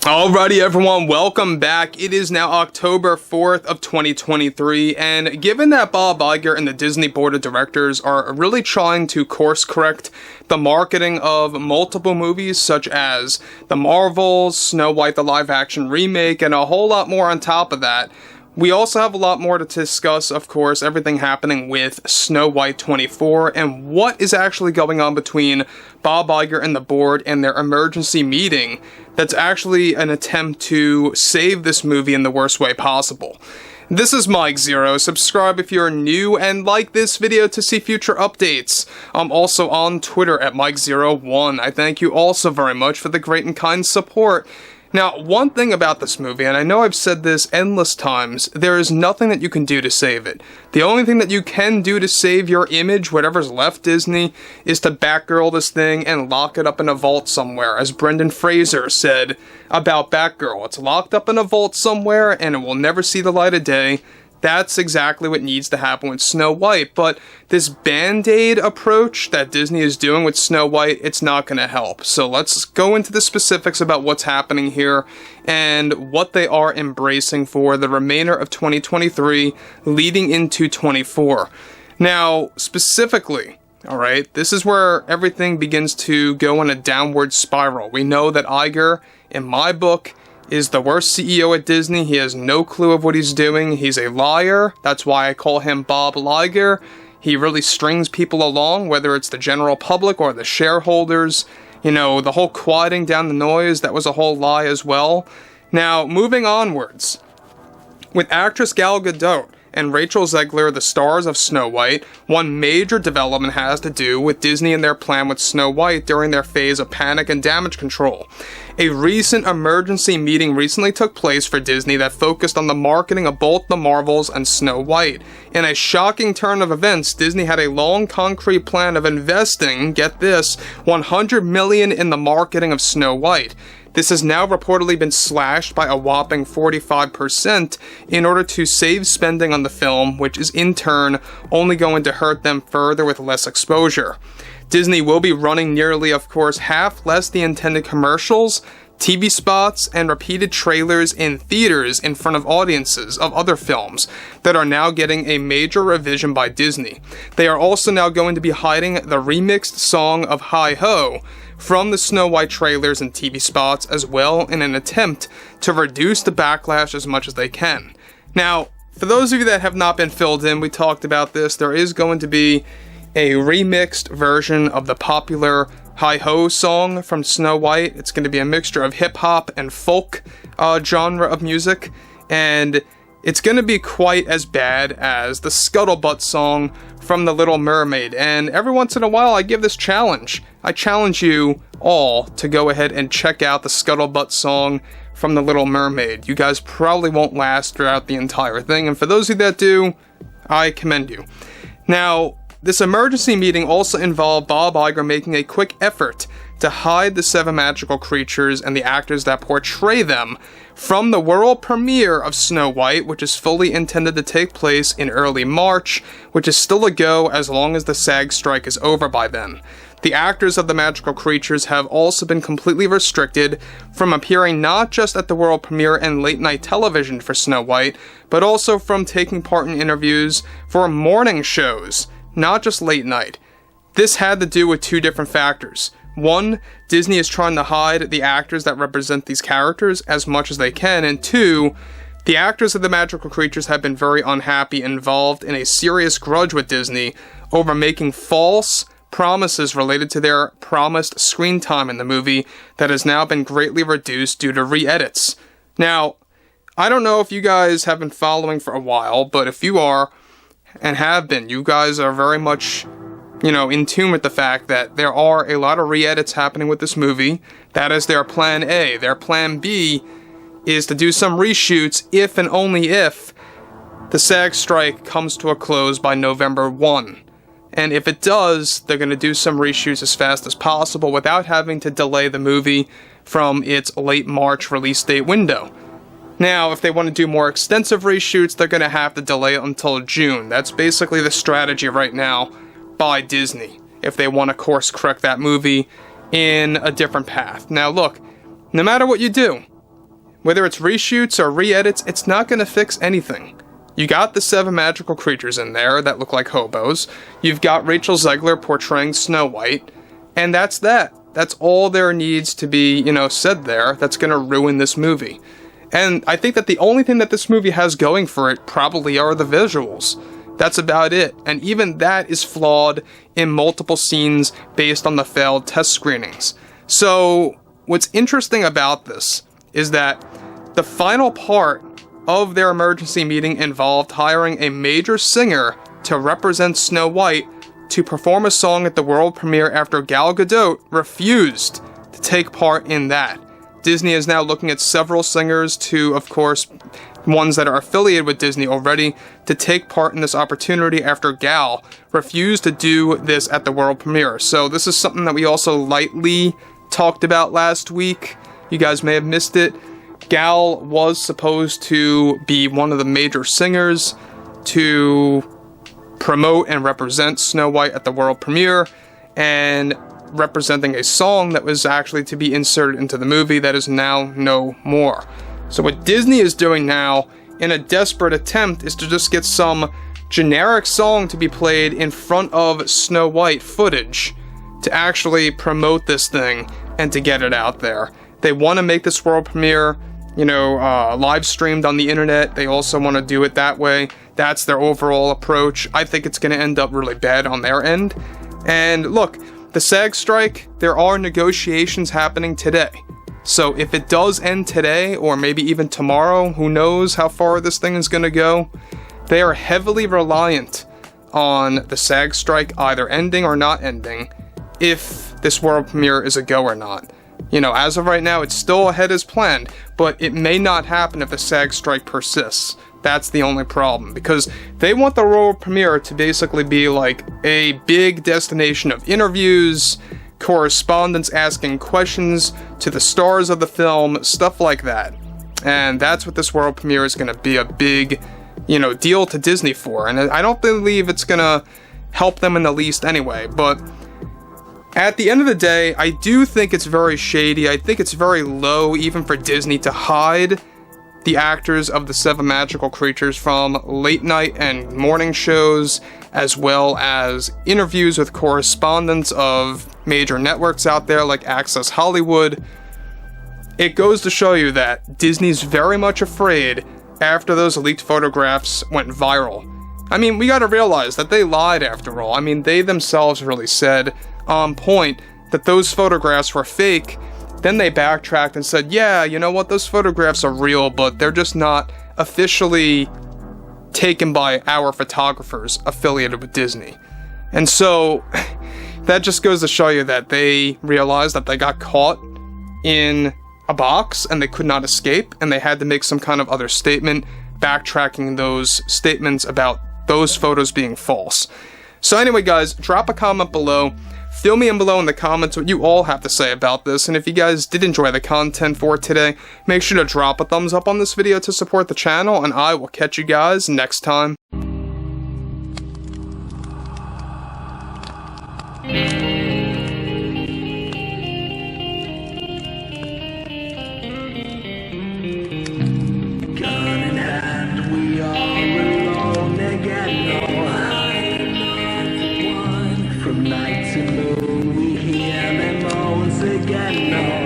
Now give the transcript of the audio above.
Alrighty everyone, welcome back. It is now October 4th of 2023, and given that Bob Iger and the Disney Board of Directors are really trying to course correct the marketing of multiple movies such as The Marvels, Snow White the live action remake, and a whole lot more on top of that, we also have a lot more to discuss, of course, everything happening with Snow White 24 and what is actually going on between Bob Iger and the board and their emergency meeting that's actually an attempt to save this movie in the worst way possible. This is Mike Zero. Subscribe if you're new and like this video to see future updates. I'm also on Twitter at Mike01. I thank you all so very much for the great and kind support. Now, one thing about this movie, and I know I've said this endless times, there is nothing that you can do to save it. The only thing that you can do to save your image, whatever's left Disney, is to Batgirl this thing and lock it up in a vault somewhere, as Brendan Fraser said about Batgirl. It's locked up in a vault somewhere, and it will never see the light of day. That's exactly what needs to happen with Snow White, but this Band-Aid approach that Disney is doing with Snow White, it's not going to help. So let's go into the specifics about what's happening here and what they are embracing for the remainder of 2023 leading into 24. Now, specifically, alright, this is where everything begins to go in a downward spiral. We know that Iger, in my book, is the worst CEO at Disney. He has no clue of what he's doing. He's a liar. That's why I call him Bob Liger. He really strings people along, whether it's the general public or the shareholders. You know, the whole quieting down the noise, that was a whole lie as well. Now, moving onwards, with actress Gal Gadot and Rachel Zegler, the stars of Snow White, one major development has to do with Disney and their plan with Snow White during their phase of panic and damage control. A recent emergency meeting recently took place for Disney that focused on the marketing of both The Marvels and Snow White. In a shocking turn of events, Disney had a long concrete plan of investing, get this, $100 million in the marketing of Snow White. This has now reportedly been slashed by a whopping 45% in order to save spending on the film, which is in turn only going to hurt them further with less exposure. Disney will be running nearly, of course, half less the intended commercials, TV spots, and repeated trailers in theaters in front of audiences of other films that are now getting a major revision by Disney. They are also now going to be hiding the remixed song of Hi-Ho from the Snow White trailers and TV spots as well in an attempt to reduce the backlash as much as they can. Now, for those of you that have not been filled in, we talked about this, there is going to be a remixed version of the popular Hi-Ho song from Snow White. It's going to be a mixture of hip-hop and folk genre of music, and it's going to be quite as bad as the Scuttlebutt song from The Little Mermaid. And every once in a while I give this challenge. I challenge you all to go ahead and check out the Scuttlebutt song from The Little Mermaid. You guys probably won't last throughout the entire thing, and for those of you that do, I commend you. Now, this emergency meeting also involved Bob Iger making a quick effort to hide the 7 magical creatures and the actors that portray them from the world premiere of Snow White, which is fully intended to take place in early March, which is still a go as long as the SAG strike is over by then. The actors of the magical creatures have also been completely restricted from appearing not just at the world premiere and late night television for Snow White, but also from taking part in interviews for morning shows, not just late night. This had to do with 2 different factors. One, Disney is trying to hide the actors that represent these characters as much as they can, and 2, the actors of the magical creatures have been very unhappy and involved in a serious grudge with Disney over making false promises related to their promised screen time in the movie that has now been greatly reduced due to re-edits. Now, I don't know if you guys have been following for a while, but if you are, and have been, you guys are very much, in tune with the fact that there are a lot of re-edits happening with this movie. That is their plan A. Their plan B is to do some reshoots if and only if the SAG strike comes to a close by November 1. And if it does, they're going to do some reshoots as fast as possible without having to delay the movie from its late March release date window. Now, if they want to do more extensive reshoots, they're going to have to delay it until June. That's basically the strategy right now by Disney, if they want to course correct that movie in a different path. Now look, no matter what you do, whether it's reshoots or re-edits, it's not going to fix anything. You got the 7 magical creatures in there that look like hobos. You've got Rachel Zegler portraying Snow White. And that's that. That's all there needs to be, said there that's going to ruin this movie. And I think that the only thing that this movie has going for it probably are the visuals. That's about it. And even that is flawed in multiple scenes based on the failed test screenings. So what's interesting about this is that the final part of their emergency meeting involved hiring a major singer to represent Snow White to perform a song at the world premiere after Gal Gadot refused to take part in that. Disney is now looking at several singers to, of course, ones that are affiliated with Disney already, to take part in this opportunity after Gal refused to do this at the world premiere. So this is something that we also lightly talked about last week. You guys may have missed it. Gal was supposed to be one of the major singers to promote and represent Snow White at the world premiere, and representing a song that was actually to be inserted into the movie that is now no more. So what Disney is doing now, in a desperate attempt, is to just get some generic song to be played in front of Snow White footage to actually promote this thing and to get it out there. They want to make this world premiere, live streamed on the internet. They also want to do it that way. That's their overall approach. I think it's going to end up really bad on their end. And look, the SAG strike, there are negotiations happening today. So if it does end today, or maybe even tomorrow, who knows how far this thing is going to go, they are heavily reliant on the SAG strike either ending or not ending if this world premiere is a go or not. As of right now, it's still ahead as planned, but it may not happen if the SAG strike persists. That's the only problem, because they want the world premiere to basically be like a big destination of interviews, correspondents asking questions to the stars of the film, stuff like that. And that's what this world premiere is going to be a big, deal to Disney for. And I don't believe it's going to help them in the least anyway, but at the end of the day, I do think it's very shady. I think it's very low even for Disney to hide the actors of the 7 magical creatures from late night and morning shows, as well as interviews with correspondents of major networks out there like Access Hollywood. It goes to show you that Disney's very much afraid after those leaked photographs went viral. I mean, we gotta realize that they lied after all. I mean, they themselves really said on point that those photographs were fake. Then they backtracked and said, yeah, you know what, those photographs are real, but they're just not officially taken by our photographers affiliated with Disney. And so that just goes to show you that they realized that they got caught in a box and they could not escape, and they had to make some kind of other statement backtracking those statements about those photos being false. So anyway, guys, drop a comment below. Fill me in below in the comments what you all have to say about this, and if you guys did enjoy the content for today, make sure to drop a thumbs up on this video to support the channel, and I will catch you guys next time. Gun in hand, we are alone again. No hiding on one. From night to moon, we hear them moans again. No.